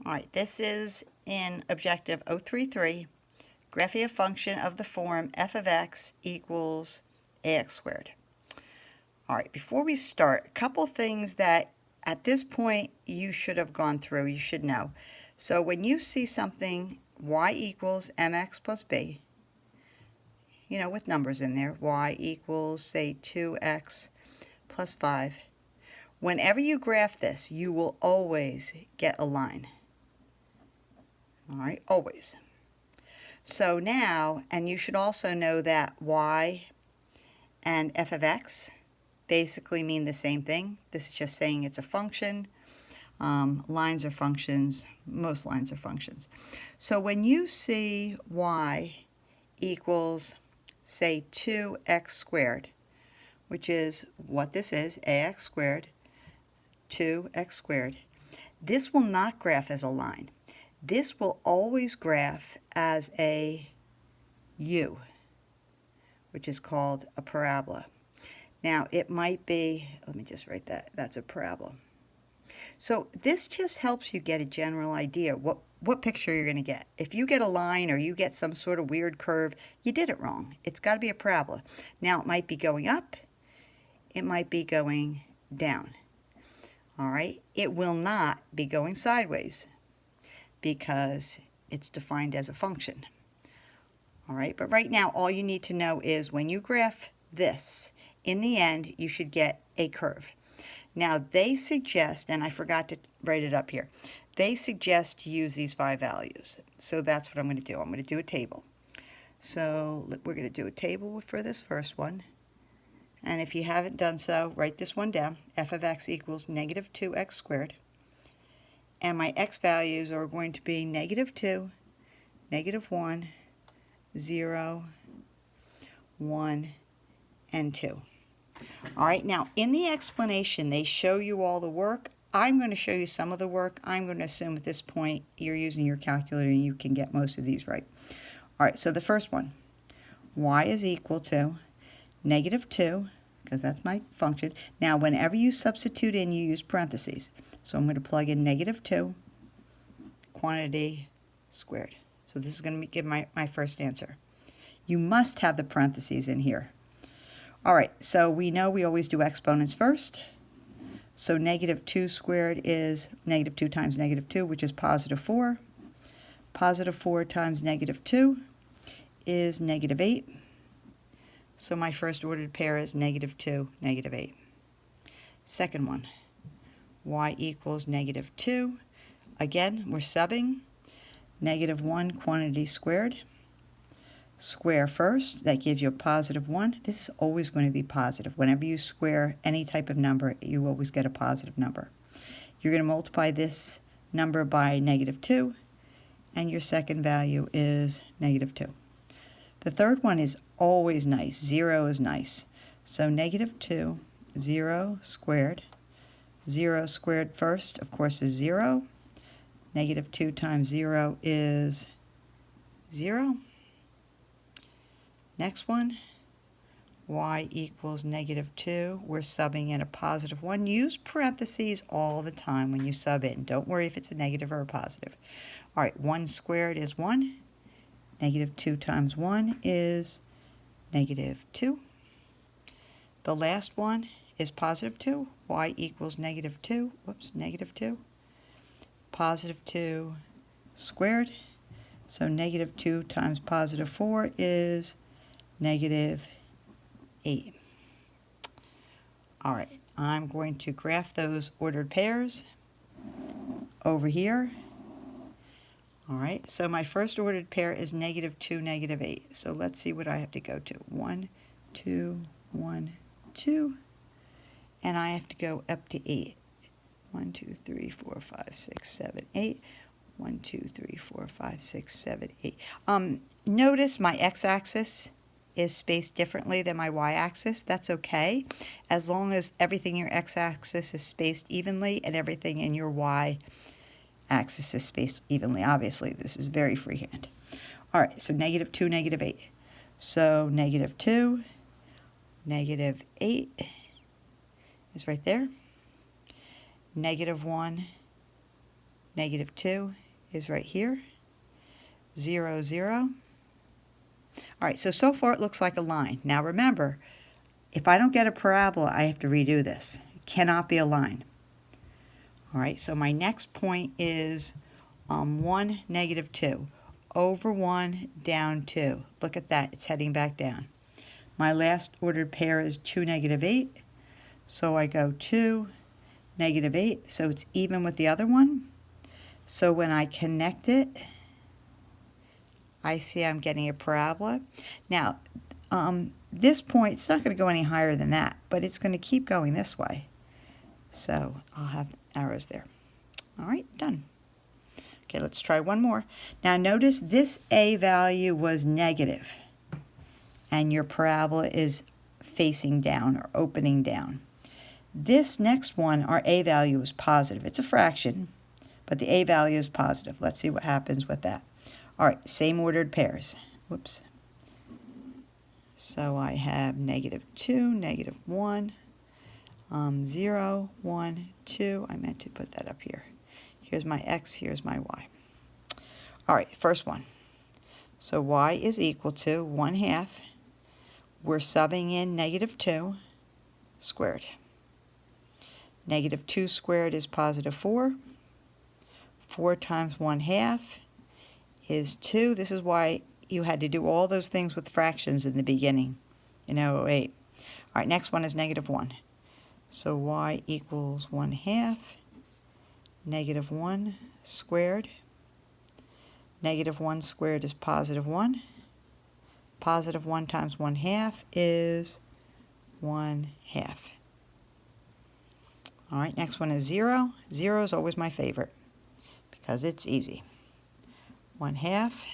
All right, this is in Objective 033, graphing a function of the form f of x equals ax squared. All right, before we start, a couple things that at this point you should have gone through, you should know. So when you see something y equals mx plus b, with numbers in there, y equals, say, 2x plus 5, whenever you graph this, you will always get a line. All right, always. So now, and you should also know that y and f of x basically mean the same thing. This is just saying it's a function. Lines are functions. Most lines are functions. So when you see y equals, say, 2x squared, which is what this is, ax squared, 2x squared, this will not graph as a line. This will always graph as a U, which is called a parabola. Now, it might be, let me just write that, that's a parabola. So this just helps you get a general idea what picture you're going to get. If you get a line or you get some sort of weird curve, you did it wrong. It's got to be a parabola. Now, it might be going up, it might be going down. All right, it will not be going sideways because it's defined as a function. All right, but right now all you need to know is when you graph this, in the end you should get a curve. Now they suggest, and I forgot to write it up here, they suggest to use these 5 values. So that's what I'm going to do. I'm going to do a table. So we're going to do a table for this first one. And if you haven't done so, write this one down. F of x equals negative 2x squared. And my x values are going to be negative 2, negative 1, 0, 1, and 2. All right, now in the explanation, they show you all the work. I'm going to show you some of the work. I'm going to assume at this point you're using your calculator and you can get most of these right. All right, so the first one, y is equal to negative 2, because that's my function. Now, whenever you substitute in, you use parentheses. So I'm going to plug in negative 2 quantity squared. So this is going to give my first answer. You must have the parentheses in here. All right, so we know we always do exponents first. So negative 2 squared is negative 2 times negative 2, which is positive 4. Positive 4 times negative 2 is negative 8. So my first ordered pair is negative 2, negative 8. Second one, y equals negative 2. Again, we're subbing. Negative 1 quantity squared. Square first, that gives you a positive 1. This is always going to be positive. Whenever you square any type of number, you always get a positive number. You're going to multiply this number by negative 2, and your second value is negative 2. The third one is always nice. 0 is nice. So negative 2, 0 squared. 0 squared first, of course, is 0. Negative 2 times 0 is 0. Next one, y equals negative 2. We're subbing in a positive 1. Use parentheses all the time when you sub in. Don't worry if it's a negative or a positive. All right, 1 squared is 1. Negative 2 times 1 is negative 2. The last one is positive 2. Y equals negative 2. Whoops, negative 2. Positive 2 squared. So negative 2 times positive 4 is negative 8. All right, I'm going to graph those ordered pairs over here. All right, so my first ordered pair is negative 2, negative 8. So let's see what I have to go to. 1, 2, 1, 2. And I have to go up to 8. 1, 2, 3, 4, 5, 6, 7, 8. 1, 2, 3, 4, 5, 6, 7, 8. Notice my x-axis is spaced differently than my y-axis. That's okay, as long as everything in your x-axis is spaced evenly and everything in your y-axis is spaced evenly. Obviously, this is very freehand. All right, so negative 2, negative 8. So negative 2, negative 8 is right there. Negative 1, Negative 2 is right here. 0, 0. All right, so far it looks like a line. Now remember, if I don't get a parabola, I have to redo this. It cannot be a line. All right, so my next point is 1, negative 2. Over 1, down 2. Look at that, it's heading back down. My last ordered pair is 2, negative 8. So I go 2, negative 8. So it's even with the other one. So when I connect it, I see I'm getting a parabola. Now, this point, it's not going to go any higher than that, but it's going to keep going this way. So I'll have arrows there. All right, done. Okay, let's try one more. Now notice this A value was negative, and your parabola is facing down or opening down. This next one, our A value is positive. It's a fraction, but the A value is positive. Let's see what happens with that. All right, same ordered pairs. Whoops. So I have negative 2, negative 1, 0, 1, 2. I meant to put that up here. Here's my x, here's my y. All right, first one. So y is equal to 1/2. We're subbing in negative 2 squared. Negative 2 squared is positive 4. 4 times 1/2 is 2. This is why you had to do all those things with fractions in the beginning in 008. All right, next one is negative 1. So y equals 1/2. Negative 1 squared. Negative 1 squared is positive 1. Positive 1 times 1/2 is 1/2. All right, next one is 0. 0 is always my favorite because it's easy. 1/2.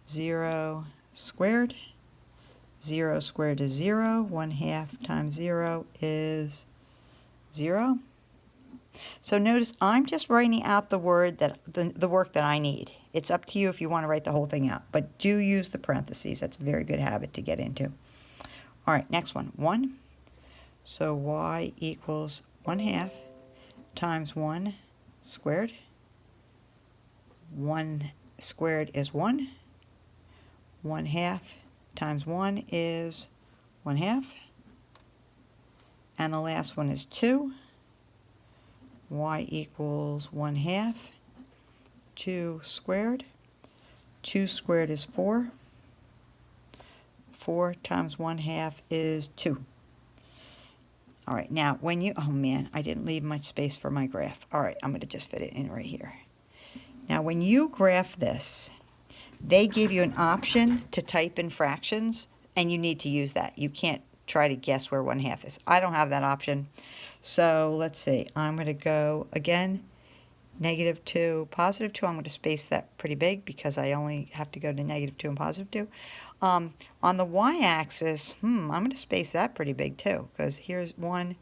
0 squared. 0 squared is 0. 1/2 times 0 is 0. So notice I'm just writing out the word that the work that I need. It's up to you if you want to write the whole thing out, but do use the parentheses. That's a very good habit to get into. All right, next one, 1. So y equals 1/2 times 1 squared. 1 squared is 1. 1/2 times 1 is 1/2. And the last one is 2. Y equals 1/2. 2 squared. 2 squared is 4. 4 times 1/2 is 2. All right, now when you, oh man, I didn't leave much space for my graph. All right, I'm going to just fit it in right here. Now when you graph this, they give you an option to type in fractions, and you need to use that. You can't try to guess where 1/2 is. I don't have that option. So let's see. I'm going to go again, negative 2, positive 2. I'm going to space that pretty big because I only have to go to negative 2 and positive 2. On the y-axis, I'm going to space that pretty big too because here's 1,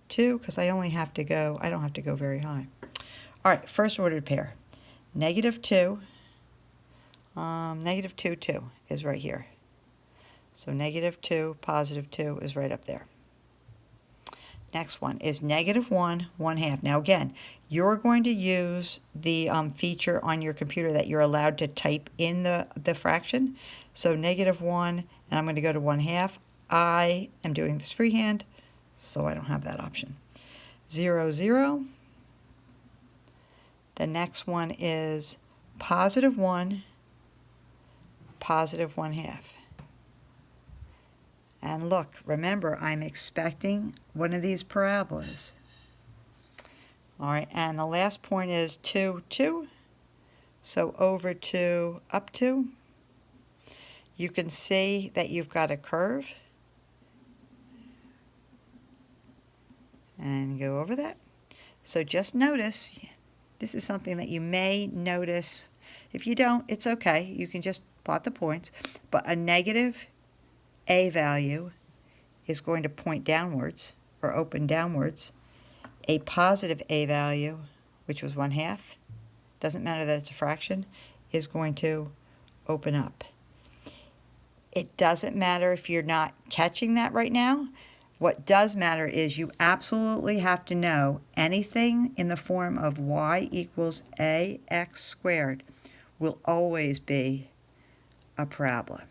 2, because I only have to go, I don't have to go very high. All right, first ordered pair. Negative 2, negative 2, 2 is right here. So negative 2, positive 2 is right up there. Next one is negative 1, 1/2. Now again, you're going to use the feature on your computer that you're allowed to type in the fraction. So negative 1, and I'm going to go to 1/2. I am doing this freehand, so I don't have that option. 0, 0. The next one is positive 1, positive 1/2. And look, remember, I'm expecting one of these parabolas. All right, and the last point is 2, 2. So over 2, up 2. You can see that you've got a curve. And go over that. So just notice, this is something that you may notice. If you don't, it's okay. You can just plot the points. But a negative A value is going to point downwards or open downwards. A positive A value, which was 1/2, doesn't matter that it's a fraction, is going to open up. It doesn't matter if you're not catching that right now. What does matter is you absolutely have to know anything in the form of y equals ax squared will always be a parabola.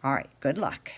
All right, good luck.